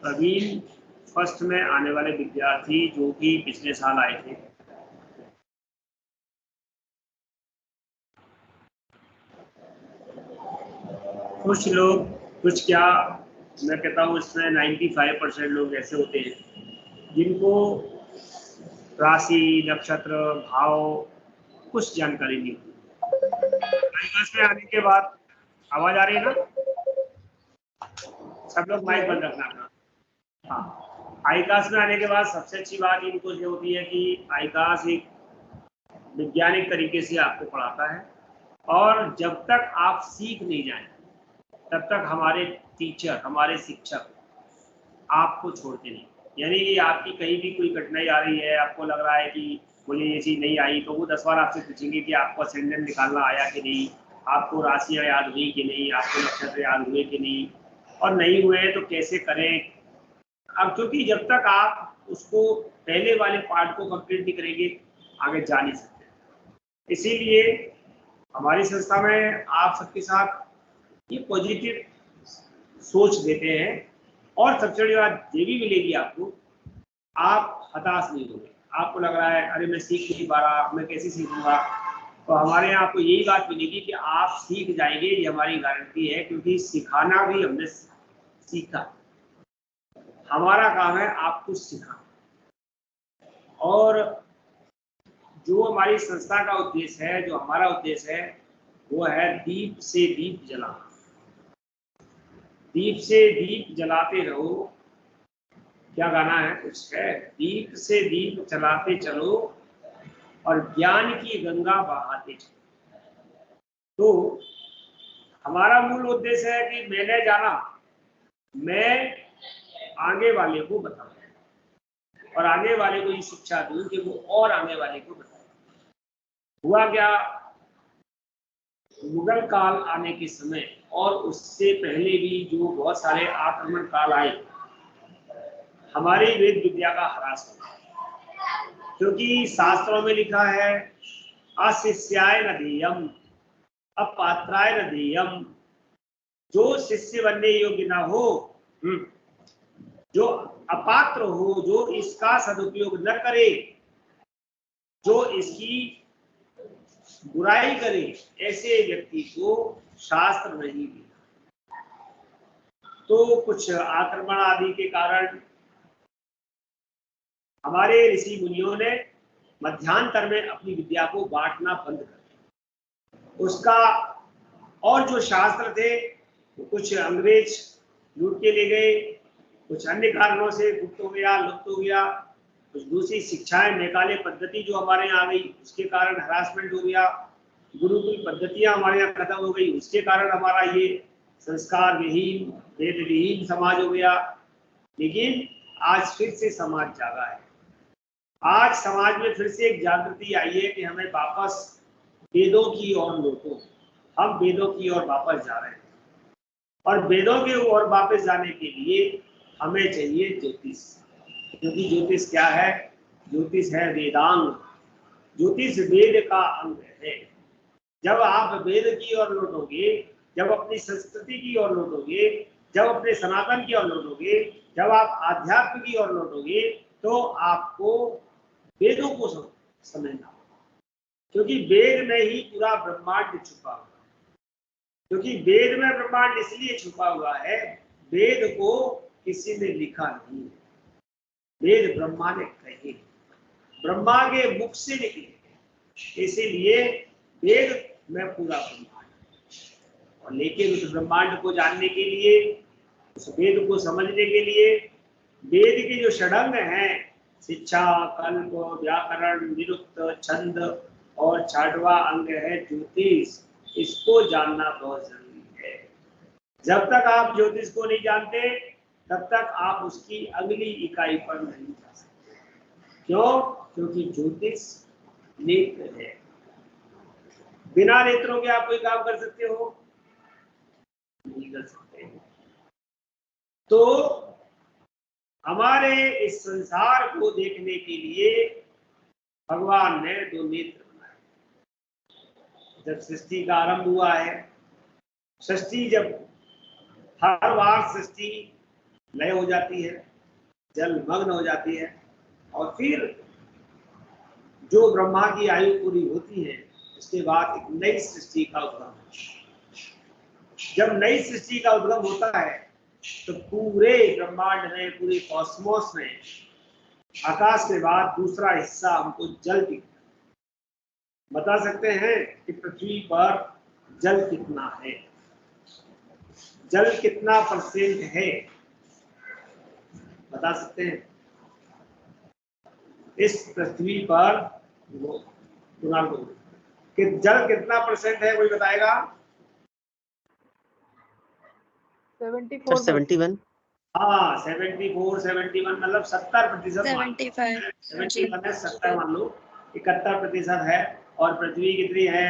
Praveen first में आने वाले विद्यार्थी जो कि पिछले साल आए थे, कुछ लोग, कुछ क्या मैं कहता हूँ इसमें 95% लोग ऐसे होते हैं जिनको राशि, नक्षत्र, भाव कुछ जानकारी नहीं होती। क्लास में आने के बाद आवाज आ रही है ना? सब लोग माइक बंद रखना अपना। हाँ, आई क्लास में आने के बाद सबसे अच्छी बात इनको ये होती है कि आई क्लास एक वैज्ञानिक तरीके से आपको पढ़ाता है, और जब तक आप सीख नहीं जाएं तब तक हमारे टीचर, हमारे शिक्षक आपको छोड़ते नहीं। यानी कि आपकी कहीं भी कोई कठिनाई आ रही है, आपको लग रहा है कि मुझे ये चीज़ नहीं आई, तो वो 10 बार आपसे पूछेंगे कि आपको असेंडेंट निकालना आया कि नहीं, आपको राशियाँ याद हुई कि नहीं, आपको नक्षत्र याद हुए कि नहीं, और नहीं हुए तो कैसे करें। अब क्योंकि जब तक आप उसको पहले वाले पार्ट को कंप्लीट नहीं करेंगे आगे जा नहीं सकते। इसीलिए हमारी संस्था में आप सबके साथ ये पॉजिटिव सोच देते हैं, और सबसे बड़ी बात ये भी मिलेगी आपको, आप हताश नहीं होंगे। आपको लग रहा है अरे मैं सीख नहीं पा रहा, मैं कैसे सीखूंगा, तो हमारे यहाँ आपको यही बात मिलेगी कि आप सीख जाएंगे, ये हमारी गारंटी है, क्योंकि सिखाना भी हमने सीखा। हमारा काम है आपको सिखाना। और जो हमारी संस्था का उद्देश्य है, जो हमारा उद्देश्य है, वो है दीप से दीप जलाना। दीप से दीप जलाते रहो, क्या गाना है कुछ है, दीप से दीप जलाते चलो और ज्ञान की गंगा बहाते चलो। तो हमारा मूल उद्देश्य है कि मैंने जाना, मैं आगे वाले को बताऊं और आगे वाले को ये शिक्षा दूं कि वो और आगे वाले को बताए। हुआ क्या, मुगल काल आने के समय और उससे पहले भी जो बहुत सारे आक्रमण काल आए, हमारी वेद विद्या का ह्रास हुआ। क्योंकि शास्त्रों में लिखा है अशिष्याय न देयम अपात्राय न देयम, जो शिष्य बनने योग्य ना हो, जो अपात्र हो, जो इसका सदुपयोग न करे, जो इसकी बुराई करे, ऐसे व्यक्ति को शास्त्र नहीं दिया। तो कुछ आक्रमण आदि के कारण हमारे ऋषि मुनियों ने मध्यांतर में अपनी विद्या को बांटना बंद कर दिया। उसका और जो शास्त्र थे वो कुछ अंग्रेज लूट के ले गए, कुछ अन्य कारणों से गुप्त हो गया, लुप्त हो गया, कुछ दूसरी शिक्षाएं, मैकाले पद्धति जो हमारे यहाँ आ गई उसके कारण हरासमेंट हो गया, गुरुकुल पद्धतियां हमारे यहाँ खत्म हो गई, उसके कारण हमारा ये संस्कार विहीन, वेद विहीन समाज हो गया। लेकिन आज फिर से समाज जागा है। आज समाज में फिर से एक जागृति आई है कि हमें वापस वेदों की ओर लौटो। हम वेदों की ओर वापस जा रहे हैं, और वेदों की ओर वापस जाने के लिए हमें चाहिए ज्योतिष। क्योंकि ज्योतिष क्या है, ज्योतिष है वेदांग, ज्योतिष वेद का अंग है। जब आप वेद की ओर लौटोगे, जब अपनी संस्कृति की ओर लौटोगे, जब अपने सनातन की ओर लौटोगे, जब आप आध्यात्म की ओर लौटोगे, तो आपको वेदों को समझना होगा। क्योंकि वेद में ही पूरा ब्रह्मांड छुपा हुआ है। क्योंकि वेद में ब्रह्मांड इसलिए छुपा हुआ है, वेद को किसी ने लिखा नहीं है, वेद ब्रह्मा ने कहे, ब्रह्मा के मुख से निकले, इसीलिए वेद में पूरा ब्रह्मांड। और लेकिन उस ब्रह्मांड को जानने के लिए, उस वेद को समझने के लिए, वेद के जो षडंग हैं, शिक्षा, कल्प, व्याकरण, निरुक्त, छंद और छठवां अंग है ज्योतिष, इसको जानना बहुत जरूरी है। जब तक आप ज्योतिष को नहीं जानते तब तक आप उसकी अगली इकाई पर नहीं जा सकते। क्यों? क्योंकि ज्योतिष नेत्र है। बिना नेत्रों के आप कोई काम कर सकते हो? नहीं कर सकते। तो हमारे इस संसार को देखने के लिए भगवान ने दो नेत्र बनाए। जब सृष्टि का आरंभ हुआ है, सृष्टि जब हर बार सृष्टि लय हो जाती है, जल मग्न हो जाती है, और फिर जो ब्रह्मा की आयु पूरी होती है उसके बाद एक नई सृष्टि का उद्गम होता है। जब नई सृष्टि का उद्गम होता है तो पूरे ब्रह्मांड में, पूरे कॉस्मोस में आकाश के बाद दूसरा हिस्सा हमको जल दिखता है। बता सकते हैं कि पृथ्वी पर जल कितना है? जल कितना परसेंट है? बता सकते हैं? इस पृथ्वी पर कि जल कितना परसेंट है, कोई बताएगा? 71। हाँ, 74, 71 मतलब 70%। 75 जी। 71 है, 70 मान लो, 71% है। और पृथ्वी कितनी है?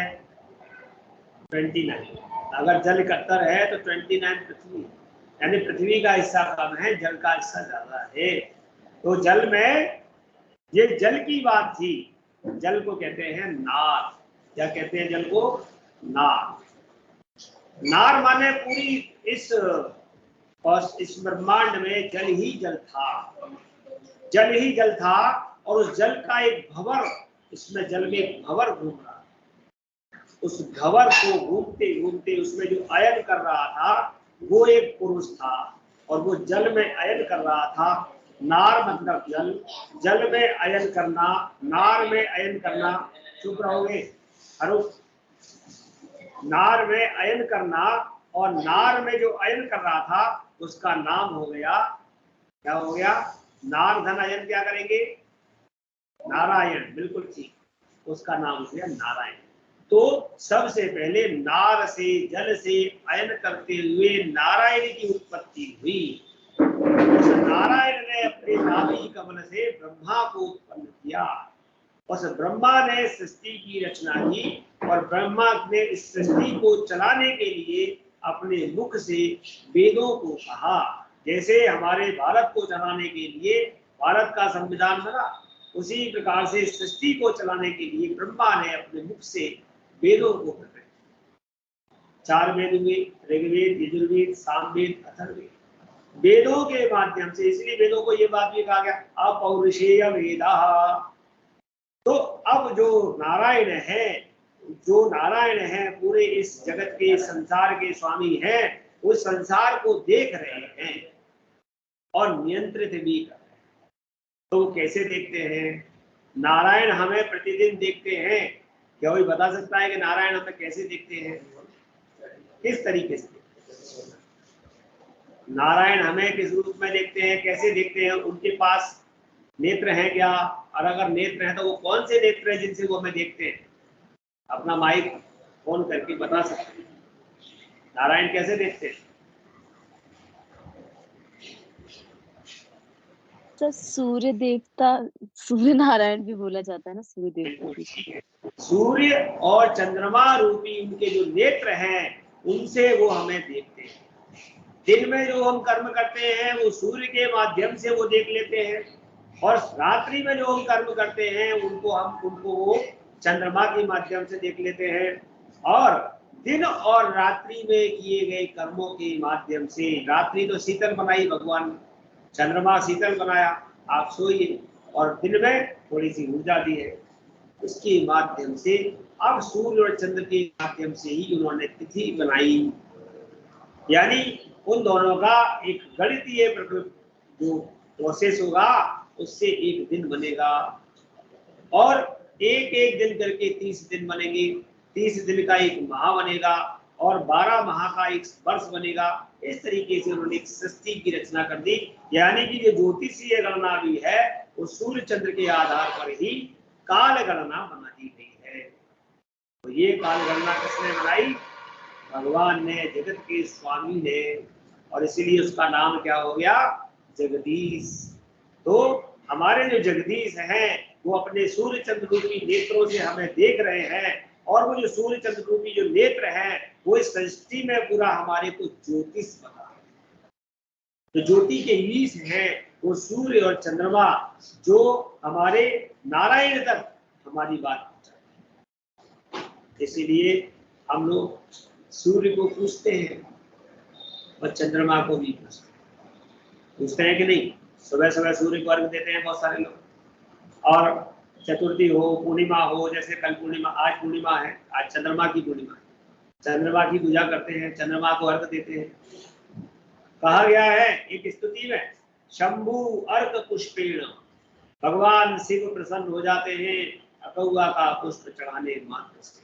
29। अगर जल 71 है तो 29 पृथ्वी, यानी पृथ्वी का हिस्सा कम है, जल का हिस्सा ज्यादा है। तो जल में, ये जल की बात थी। जल को कहते हैं नार। क्या कहते हैं जल को? नार। नार माने पूरी इस ब्रह्मांड में जल ही जल था, जल ही जल था। और उस जल का एक भंवर, इसमें जल में एक भंवर घूम रहा, उस भंवर को घूमते घूमते उसमें जो अयन कर रहा था वो एक पुरुष था, और वो जल में अयन कर रहा था। नार मतलब जल, जल में अयन करना, नार में अयन करना। चुप रहोगे? हरो। नार में अयन करना, और नार में जो अयन कर रहा था उसका नाम हो गया, क्या हो गया? नार धन अयन क्या करेंगे? नारायण। बिल्कुल ठीक, उसका नाम हो गया नारायण। तो सबसे पहले नार से, जल से अयन करते हुए नारायण की उत्पत्ति हुई। उस नारायण ने अपने नाभि कमल से ब्रह्मा को उत्पन्न किया। उस ब्रह्मा ने सृष्टि की रचना की, और ब्रह्मा ने इस सृष्टि को चलाने के लिए अपने मुख से वेदों को कहा। जैसे हमारे भारत को चलाने के लिए भारत का संविधान बना, उसी प्रकार से सृष्टि को चलाने के लिए ब्रह्मा ने अपने मुख से वेदों को कहा। 4 वेद हुए, ऋग्वेद, यजुर्वेद, सामवेद, अथर्ववेद। वेदों के माध्यम से, इसलिए वेदों को ये बात भी कहा गया अपौरुषेय वेदाः। तो अब जो नारायण है, जो नारायण है पूरे इस जगत के, संसार के स्वामी हैं, उस संसार को देख रहे हैं और नियंत्रित भी कर रहे हैं। तो कैसे देखते हैं? नारायण हमें प्रतिदिन देखते हैं। क्या कोई बता सकता है कि नारायण हमें कैसे देखते हैं? किस तरीके से? नारायण हमें किस रूप में देखते हैं, कैसे देखते हैं? उनके पास नेत्र हैं क्या? और अगर नेत्र हैं तो वो कौन से नेत्र हैं जिनसे वो हमें देखते हैं? अपना माइक ऑन करके बता सकते हैं नारायण कैसे देखते हैं? तो सूर्य देवता, सूर्य नारायण भी बोला जाता है ना, सूर्य देवता भी। सूर्य और चंद्रमा रूपी उनके जो नेत्र हैं उनसे वो हमें देखते हैं। दिन में जो हम कर्म करते हैं वो सूर्य के माध्यम से वो देख लेते हैं, और रात्रि में जो हम कर्म करते हैं उनको वो चंद्रमा के माध्यम से देख लेते हैं। और दिन और रात्रि में किए गए कर्मों के माध्यम से, रात्रि तो शीतल बनाई भगवान, चंद्रमा शीतल बनाया, आप सोइए, और दिन में थोड़ी सी ऊर्जा दी है, उसके माध्यम से अब सूर्य और चंद्र के माध्यम से ही उन्होंने तिथि बनाई। यानी उन दोनों का एक गणितीय जो प्रोसेस होगा उससे एक दिन बनेगा, और एक एक दिन करके 30 दिन बनेंगे। 30 दिन का एक माह बनेगा, और 12 माह का एक वर्ष बनेगा। इस तरीके से उन्होंने एक सृष्टि की रचना कर दी। यानी कि जो ज्योतिषीय गणना भी है वो सूर्य चंद्र के आधार पर ही काल गणना बना दी गई है। तो ये काल गणना किसने बनाई? भगवान ने, जगत के स्वामी ने, और इसीलिए उसका नाम क्या हो गया? जगदीश। तो हमारे जो जगदीश हैं वो अपने सूर्य चंद्र रूपी नेत्रों से हमें देख रहे हैं, और वो जो सूर्य चंद्र रूपी जो नेत्र हैं वो इस सृष्टि में पूरा हमारे को ज्योतिष बता रहे हैं। तो ज्योति के ईश हैं वो सूर्य और चंद्रमा, जो हमारे नारायण तक हमारी बात पहुंचाते हैं। इसीलिए हम लोग सूर्य को पूछते हैं और चंद्रमा को भी पूछते हैं। पूछते हैं कि नहीं? सुबह सुबह सूर्य को अर्घ देते हैं बहुत सारे लोग। और चतुर्थी हो, पूर्णिमा हो, जैसे कल पूर्णिमा, आज पूर्णिमा है, आज चंद्रमा की पूर्णिमा है, चंद्रमा की पूजा करते हैं, चंद्रमा को अर्घ देते हैं। कहा गया है एक स्तुति में, शंभु अर्घ पुष्पेण, भगवान शिव प्रसन्न हो जाते हैं अकौआ का पुष्प चढ़ाने मात्र से।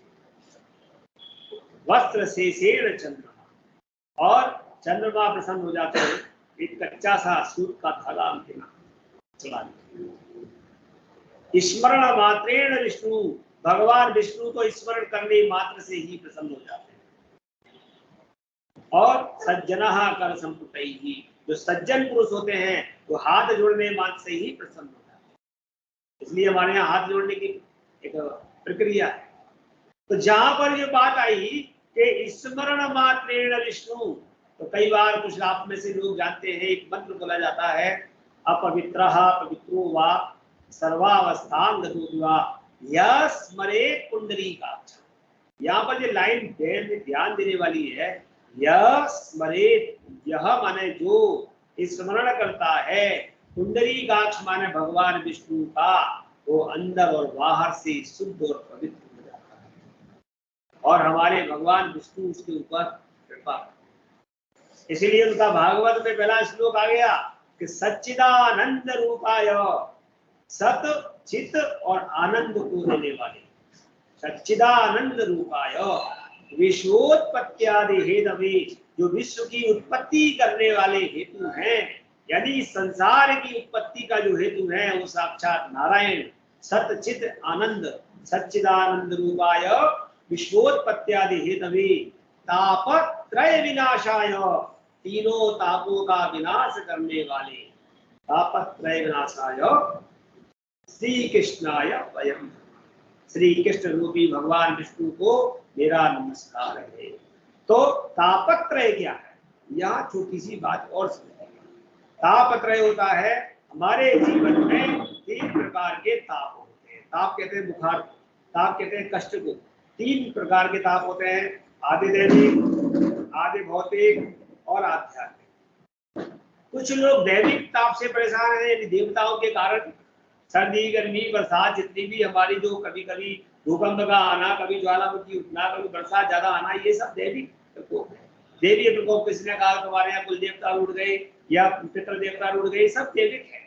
वस्त्र शेषेण चंद्रमा, और चंद्रमा प्रसन्न हो जाते हैं एक कच्चा सा सूत का धागा उनके नाम चढ़ाने। स्मरण मात्रेण विष्णु, भगवान विष्णु को स्मरण करने मात्र से ही प्रसन्न हो जाते हैं। और सज्जनः कर संपुटैहि, जो सज्जन पुरुष होते हैं वो हाथ जोड़ने मात्र से ही प्रसन्न हो जाते हैं। इसलिए हमारे यहाँ हाथ जोड़ने की एक प्रक्रिया है। तो जहां पर ये बात आई कि स्मरण मात्रेण विष्णु, तो कई बार कुछ आप में से लोग जानते हैं एक मंत्र बोला जाता है, अपवित्रः पवित्रो वा सर्वावस्थांग दूत्वा यः स्मरेत् पुंडरीकाक्ष। यहाँ पर ये लाइन ध्यान देने वाली है, यः स्मरेत्, यह माने जो स्मरण करता है, पुंडरीकाक्ष माने भगवान विष्णु का, वो अंदर और बाहर से शुद्ध और पवित्र हो जाता है और हमारे भगवान विष्णु उसके ऊपर कृपा। इसीलिए उनका भागवत में पहला श्लोक आ गया कि सच्चिदानंद रूपाय, सत चित और आनंद को देने वाले, सच्चिदानंद रूपाय विश्वोत्पत्त्यादि हेतवे, जो विश्व की उत्पत्ति करने वाले हेतु हैं, यानी संसार की उत्पत्ति का जो हेतु है वो साक्षात नारायण, सत चित आनंद, सच्चिदानंद रूपाय विश्वोत्पत्त्यादि हेतवे तापत्रय विनाशाय, तीनों तापों का विनाश करने वाले, तापत्रय विनाशाय श्री कृष्णाय वयम, श्री कृष्ण रूपी भगवान विष्णु को मेरा नमस्कार है। तो तापत्रय क्या है, यहाँ छोटी सी बात और समझिए। तापत्रय होता है हमारे जीवन में 3 प्रकार के ताप होते हैं। ताप कहते हैं बुखार, ताप कहते हैं कष्ट को। 3 प्रकार के ताप होते हैं, आदि दैविक, आदि भौतिक और आध्यात्मिक। कुछ लोग दैविक ताप से परेशान हैं, यानी देवताओं के कारण, सर्दी गर्मी बरसात जितनी भी हमारी, जो कभी कभी भूकंप का आना, कभी ज्वालामुखी उठना, कभी बरसात ज्यादा आना, ये सब दैविक प्रकोप है। देवीय प्रकोप, किसी ने कहा तुम्हारे यहाँ कुल देवता उड़ गए या पितृ देवता उड़ गए, सब दैविक है।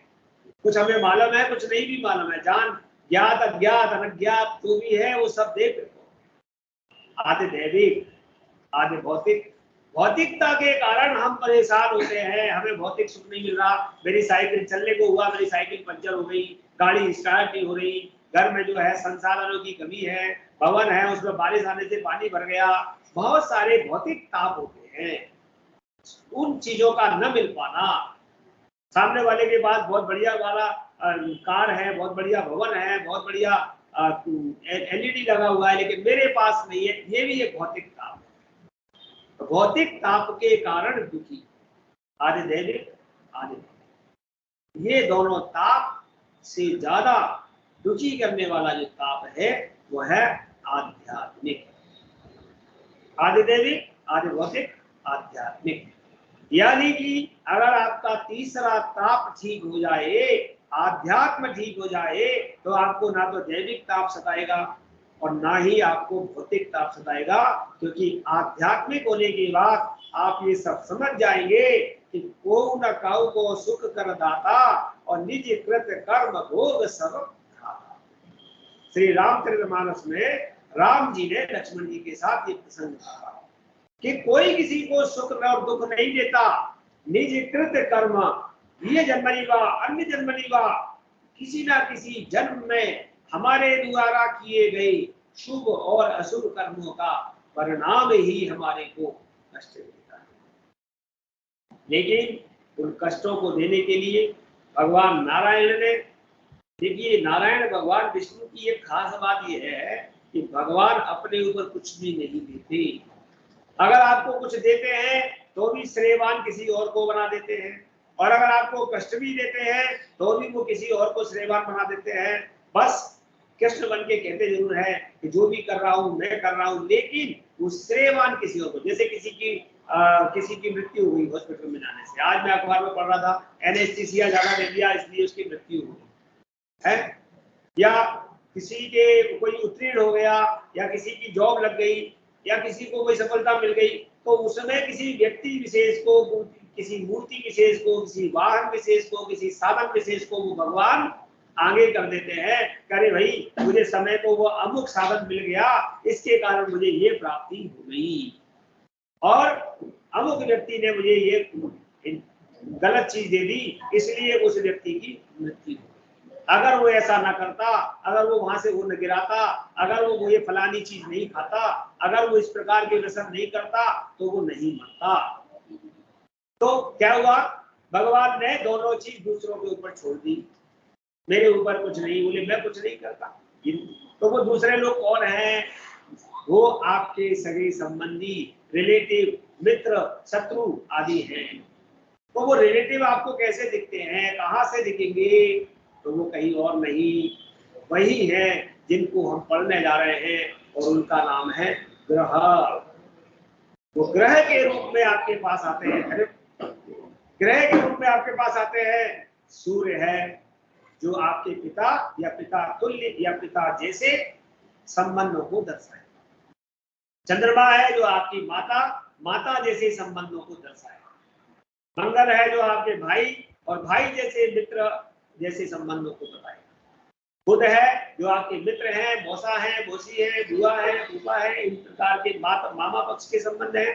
कुछ हमें मालूम है, कुछ नहीं भी मालूम है, जान ज्ञात अज्ञात अनज्ञात जो भी है वो सब देव प्रकोप। आदि दैविक, आदि भौतिक। भौतिकता के कारण हम परेशान होते हैं, हमें भौतिक सुख नहीं मिल रहा, मेरी साइकिल चलने को हुआ, मेरी साइकिल पंचर हो गई, गाड़ी स्टार्ट नहीं हो रही, घर में जो है संसाधनों की कमी है, भवन है उसमें बारिश आने से पानी भर गया, बहुत सारे भौतिक ताप होते हैं। उन चीजों का न मिल पाना, सामने वाले के पास बहुत बढ़िया वाला कार है, बहुत बढ़िया भवन है, बहुत बढ़िया एलईडी लगा हुआ है, लेकिन मेरे पास नहीं है, ये भी एक भौतिक ताप है। भौतिक ताप के कारण दुखी, आदि दैविक आदि, ये दोनों ताप से ज्यादा दुखी करने वाला जो ताप है वो है आध्यात्मिक। आदि दैविक, आदि भौतिक, आध्यात्मिक। यानी कि अगर आपका तीसरा ताप ठीक हो जाए, आध्यात्म ठीक हो जाए, तो आपको ना तो दैविक ताप सताएगा और ना ही आपको भौतिक ताप सताएगा, क्योंकि आध्यात्मिक होने के बाद आप ये सब समझ जाएंगे कि को न काऊ को सुख कर दाता और निज कृत कर्म भोग सब खाता। श्री रामचरितमानस में राम जी ने लक्ष्मण जी के साथ ये प्रसंग कहा कि कोई किसी को सुख और दुख नहीं देता, निज कृत कर्म, ये जन्मनी वा अन्य जन्मनी वा, किसी ना किसी जन्म में हमारे द्वारा किए गए शुभ और अशुभ कर्मों का परिणाम ही हमारे को कष्ट देता है। लेकिन उन कष्टों को देने के लिए भगवान नारायण ने, देखिए नारायण भगवान विष्णु की एक खास बात यह है कि भगवान अपने ऊपर कुछ भी नहीं देते। अगर आपको कुछ देते हैं तो भी श्रेयवान किसी और को बना देते हैं, और अगर आपको कष्ट भी देते हैं तो भी वो किसी और को श्रेयवान बना देते हैं। बस कृष्ण बन के कहते जरूर है कि जो भी कर रहा हूं मैं कर रहा हूं, लेकिन वो श्रेयवान किसी और को, जैसे किसी की किसी की मृत्यु हुई हॉस्पिटल में जाने से। आज मैं अखबार में पढ़ रहा था, एनेस्थीसिया ज्यादा दे दिया इसलिए उसकी मृत्यु हुई है। या किसी के कोई उत्तीर्ण हो गया, या किसी की जॉब लग गई, या किसी को कोई सफलता मिल गई, तो उसमें किसी व्यक्ति विशेष को, किसी मूर्ति विशेष को, किसी वाहन विशेष को, किसी साधन विशेष को वो भगवान आगे कर देते हैं। करे भाई मुझे समय को वो अमुक साधन मिल गया, इसके कारण मुझे ये प्राप्ति हो गई, और अमुक व्यक्ति ने मुझे ये गलत चीज दे दी, इसलिए उस व्यक्ति की मृत्यु हो। अगर वो ऐसा ना करता, अगर वो वहां से वो न गिराता, अगर वो ये फलानी चीज नहीं खाता, अगर वो इस प्रकार के व्यसन नहीं करता, तो वो नहीं मरता। तो क्या हुआ, भगवान ने दोनों चीज दूसरों के ऊपर छोड़ दी। मेरे ऊपर कुछ नहीं, बोले मैं कुछ नहीं करता। तो वो दूसरे लोग कौन हैं? वो आपके सगे संबंधी, रिलेटिव, मित्र, शत्रु आदि हैं। तो वो रिलेटिव आपको कैसे दिखते हैं, कहाँ से दिखेंगे? तो वो कहीं और नहीं, वही है जिनको हम पढ़ने जा रहे हैं, और उनका नाम है ग्रह। वो ग्रह के रूप में आपके पास आते हैं। ग्रह के रूप में आपके पास आते हैं। सूर्य है जो आपके पिता या पिता तुल्य या पिता जैसे संबंधों को दर्शाए। चंद्रमा है जो आपकी माता, माता जैसे संबंधों को दर्शाए। मंगल है जो आपके भाई और भाई जैसे मित्र जैसे संबंधों को बताएगा। बुध है जो आपके मित्र हैं, मौसा है, मौसी है, बुआ है, फूफा है, इन प्रकार के मामा पक्ष के संबंध है,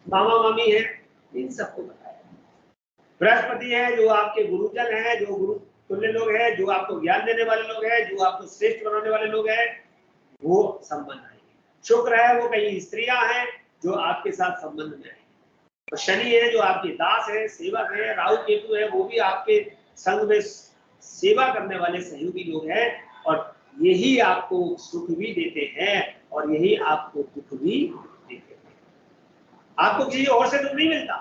मामा मामी है, इन सबको बताएगा। बृहस्पति है जो आपके गुरुजन है, जो गुरु तुल्य लोग हैं, जो आपको ज्ञान देने वाले लोग हैं, जो आपको श्रेष्ठ बनाने वाले लोग हैं, वो संबंध आएंगे। शुक्र है वो कई स्त्रियां हैं जो आपके साथ संबंध में आएंगे। तो शनि है जो आपके दास है, सेवक है। राहु केतु है वो भी आपके संग में सेवा करने वाले सहयोगी लोग हैं, और यही आपको सुख भी देते हैं और यही आपको दुख भी देते हैं। आपको किसी और से दुख नहीं मिलता,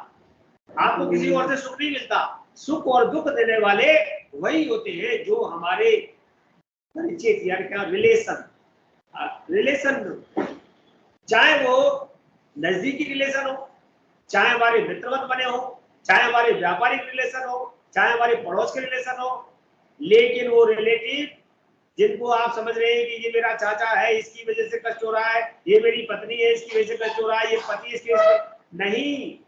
आपको किसी और से सुख नहीं मिलता। सुख और दुख देने वाले वही होते हैं जो हमारे परिचित या क्या रिलेशन, चाहे वो नजदीकी रिलेशन हो, चाहे हमारे मित्रवत बने हो, चाहे हमारे व्यापारिक रिलेशन हो, चाहे हमारे पड़ोस के रिलेशन हो, लेकिन वो रिलेटिव जिनको आप समझ रहे हैं कि ये मेरा चाचा है इसकी वजह से कष्ट हो रहा है, ये मेरी पत्नी है इसकी वजह से कष्ट हो रहा है, ये पति इसके नहीं,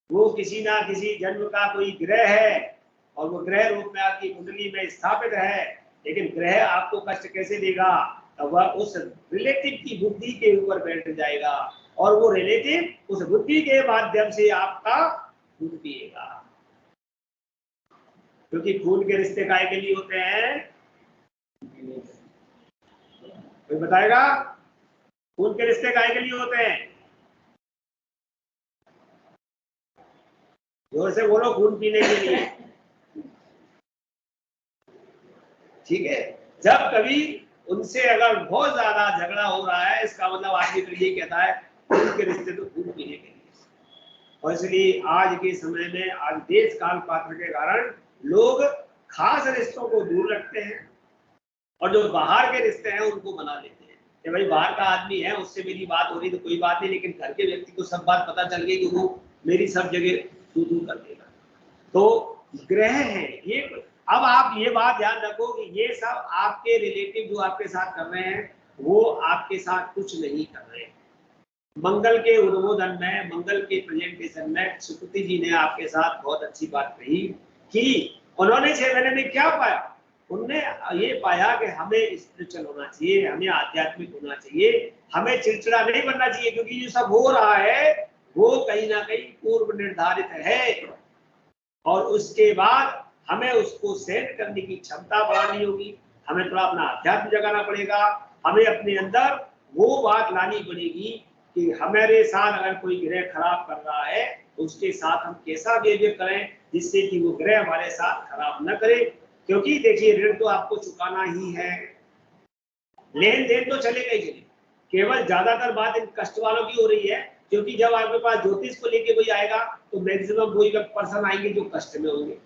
वो किसी ना किसी जन्म का कोई ग्रह है, और वो ग्रह रूप में आपकी कुंडली में स्थापित है। लेकिन ग्रह आपको कष्ट कैसे देगा? वह उस रिलेटिव की बुद्धि के ऊपर बैठ जाएगा, और वो रिलेटिव उस बुद्धि के माध्यम से आपका खून पिएगा। क्योंकि खून के रिश्ते काय के लिए होते हैं? कोई बताएगा? खून के रिश्ते काय के लिए होते हैं? जोर से बोलो, खून पीने के लिए। ठीक है, जब कभी उनसे अगर बहुत ज्यादा झगड़ा हो रहा है, इसका मतलब आदमी तो ये कहता है खून के रिश्ते तो खून पीने के लिए। और इसलिए आज के समय में, आज देश काल पात्र के कारण लोग खास रिश्तों को दूर रखते हैं, और जो बाहर के रिश्ते हैं उनको बना लेते हैं कि भाई बाहर का आदमी है, उससे मेरी बात हो रही तो कोई बात नहीं, लेकिन घर के व्यक्ति को सब बात पता चल गई कि वो मेरी सब जगह तू कर देगा। तो ग्रह है ये। अब आप ये बात ध्यान रखो कि ये सब आपके रिलेटिव जो आपके साथ कर रहे हैं, वो आपके साथ कुछ नहीं कर रहे हैं। मंगल के उद्बोधन में, मंगल के प्रेजेंटेशन में सुकृति जी ने आपके साथ बहुत अच्छी बात कही कि उन्होंने 6 महीने में क्या पाया? उनने ये पाया कि हमें स्पिरिचुअल होना चाहिए, हमें आध्यात्मिक होना चाहिए, हमें चिड़चिड़ा नहीं बनना चाहिए, क्योंकि ये सब हो रहा है वो कहीं ना कहीं पूर्व निर्धारित है, और उसके बाद हमें उसको सहन करने की क्षमता बढ़ानी होगी। हमें थोड़ा अपना अध्यात्म जगाना पड़ेगा, हमें अपने अंदर वो बात लानी पड़ेगी कि हमारे साथ अगर कोई ग्रह खराब कर रहा है तो उसके साथ हम कैसा बिहेवियर करें जिससे कि वो ग्रह हमारे साथ खराब न करे। क्योंकि देखिए, ऋण तो आपको चुकाना ही है, लेन देन तो चलेगा ही चलेगा। केवल ज्यादातर बात इन कष्ट वालों की हो रही है, क्योंकि जब आपके पास ज्योतिष को लेके कोई आएगा तो मैक्सिमम वही पर्सन आएंगे जो कष्ट में होंगे।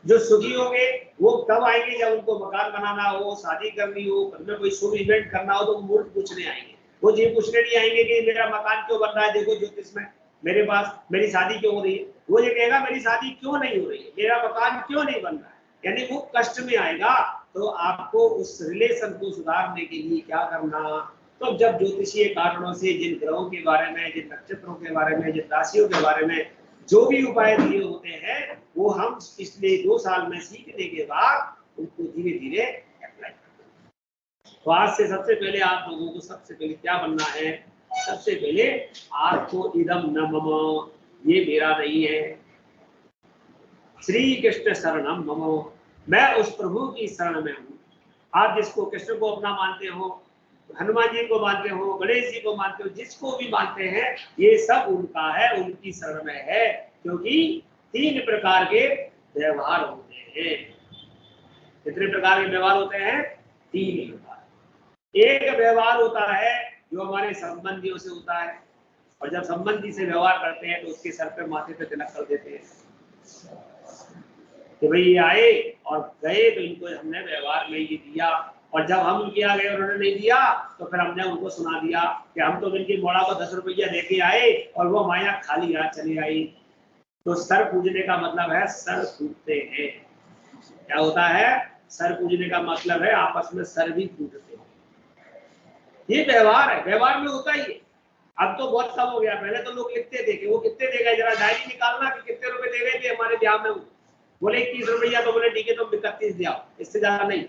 जो सुखी होंगे वो तब आएंगे जब उनको मकान बनाना हो, शादी करनी हो, घर में कोई शुभ इवेंट करना हो, तो वो मूर्ख पूछने आएंगे। वो ये पूछने नहीं आएंगे कि मेरा मकान क्यों बन रहा है, देखो ज्योतिष में। मेरे पास मेरी शादी क्यों हो रही है, वो ये कहेगा मेरी शादी क्यों नहीं हो रही है, मेरा मकान क्यों नहीं बन रहा है, यानी वो कष्ट में आएगा। तो आपको उस रिलेशन को सुधारने के लिए क्या करना, तो जब ज्योतिषीय कारणों से जिन ग्रहों के बारे में, जिन नक्षत्रों के बारे में, जिन राशियों के बारे में जो भी उपाय दिए होते हैं, वो हम पिछले 2 साल में सीखने के बाद उनको धीरे धीरे अप्लाई करते। तो आज से सबसे पहले आप लोगों को सबसे पहले क्या बनना है, सबसे पहले आपको इदम न मम, ये मेरा नहीं है, श्री कृष्ण शरणम मम, मैं उस प्रभु की शरण में हूँ। आप जिसको कृष्ण को अपना मानते हो, हनुमान जी को मानते हो, गणेश जी को मानते हो, जिसको भी मानते हैं, ये सब उनका है, उनकी शरण में है। क्योंकि 3 प्रकार के व्यवहार होते हैं। कितने प्रकार के व्यवहार होते हैं? 3 प्रकार। एक व्यवहार होता है जो हमारे संबंधियों से होता है, और जब संबंधी से व्यवहार करते हैं तो उसके सर पे माथे पे तिलक कर देते हैं कि भाई ये आए और गए तो इनको हमने व्यवहार में ये दिया, और जब हम उनके यहाँ गए उन्होंने नहीं दिया तो फिर हमने उनको सुना दिया कि हम तो इनकी मोड़ा को 10 रुपया देके आए और वो माया खाली हाथ चली आई। तो सर पूजने का मतलब है सर फूटते हैं। क्या होता है? सर पूजने का मतलब है आपस में सर भी फूटते हैं। ये व्यवहार है, व्यवहार में होता ही है। अब तो बहुत कम हो गया, पहले तो लोग लिखते थे कि वो कितने दे गए, जरा डायरी निकालना कि कितने रुपए दे गए थे हमारे ब्याह में। बोले 21 रुपया, तो बोले ठीक है तुम 31 दिया, इससे ज्यादा नहीं।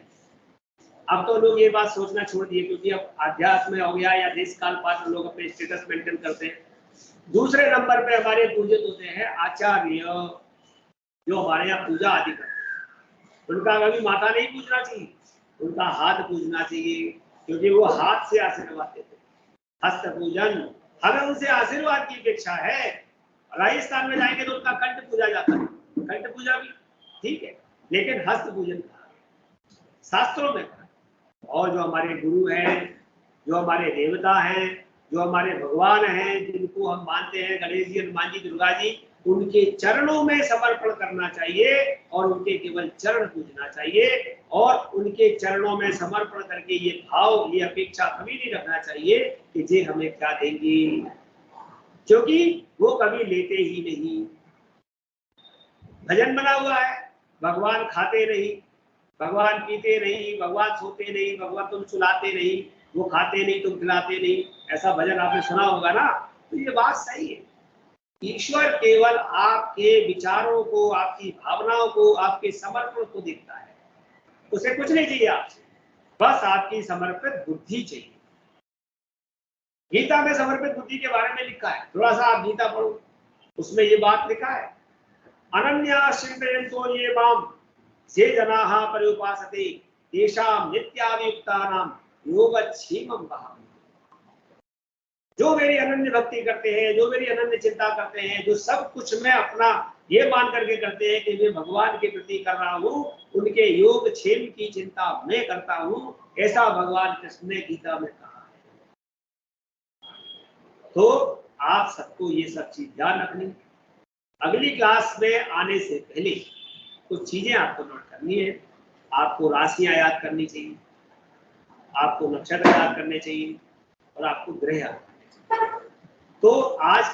अब तो लोग ये बात सोचना छोड़ दिए, क्योंकि अब अध्यात्म में हो गया या देश काल पात्र, लोग अपने स्टेटस मेंटेन करते हैं। दूसरे नंबर पे हमारे पूजित होते हैं आचार्य, जो हमारे यहाँ पूजा आदि करते हैं। उनका कभी माथा नहीं पूजना चाहिए, उनका हाथ पूजना चाहिए, क्योंकि वो हाथ से आशीर्वाद देते हैं। हस्त पूजन, हमें उनसे आशीर्वाद की अपेक्षा है। राजस्थान में जाएंगे तो उनका कंठ पूजा जाता है, कंठ पूजा भी ठीक है, लेकिन हस्त पूजन शास्त्रों में। और जो हमारे गुरु हैं, जो हमारे देवता हैं, जो हमारे भगवान हैं, जिनको हम मानते हैं, गणेश जी, हनुमान जी, दुर्गा जी, उनके चरणों में समर्पण करना चाहिए और उनके केवल चरण पूजना चाहिए। और उनके चरणों में समर्पण करके ये भाव, ये अपेक्षा कभी नहीं रखना चाहिए कि जे हमें क्या देंगे, क्योंकि वो कभी लेते ही नहीं। भजन बना हुआ है, भगवान खाते नहीं, भगवान पीते नहीं, भगवान सोते नहीं, भगवान तुम सुलाते नहीं, वो खाते नहीं तुम खिलाते नहीं, ऐसा भजन आपने सुना होगा ना। तो ये बात सही है। ईश्वर केवल आपके विचारों को, आपकी भावनाओं को, आपके समर्पण को देखता है। उसे कुछ नहीं चाहिए आपसे, बस आपकी समर्पित बुद्धि चाहिए। गीता में समर्पित बुद्धि के बारे में लिखा है, थोड़ा सा आप गीता पढ़ो, उसमें ये बात लिखा है, अनन्या चिंतयन्तो ये माम ये जनाः पर्युपासते तेषां नित्याभियुक्तानां योगक्षेमं वहामि। जो मेरी अनन्य भक्ति करते हैं, जो मेरी अनन्य चिंता करते हैं, जो सब कुछ मैं अपना ये मान करके करते हैं कि मैं भगवान के प्रति कर रहा हूँ, उनके योग क्षेम की चिंता मैं करता हूँ, ऐसा भगवान कृष्ण ने गीता में कहा है। तो आप सबको ये सब चीज ध्यान रखनी। अगली क्लास में आने से पहले कुछ चीजें आपको नोट करनी है। आपको राशियां याद करनी चाहिए, आपको नक्षत्र याद करने चाहिए, और आपको ग्रह याद करने चाहिए। तो आज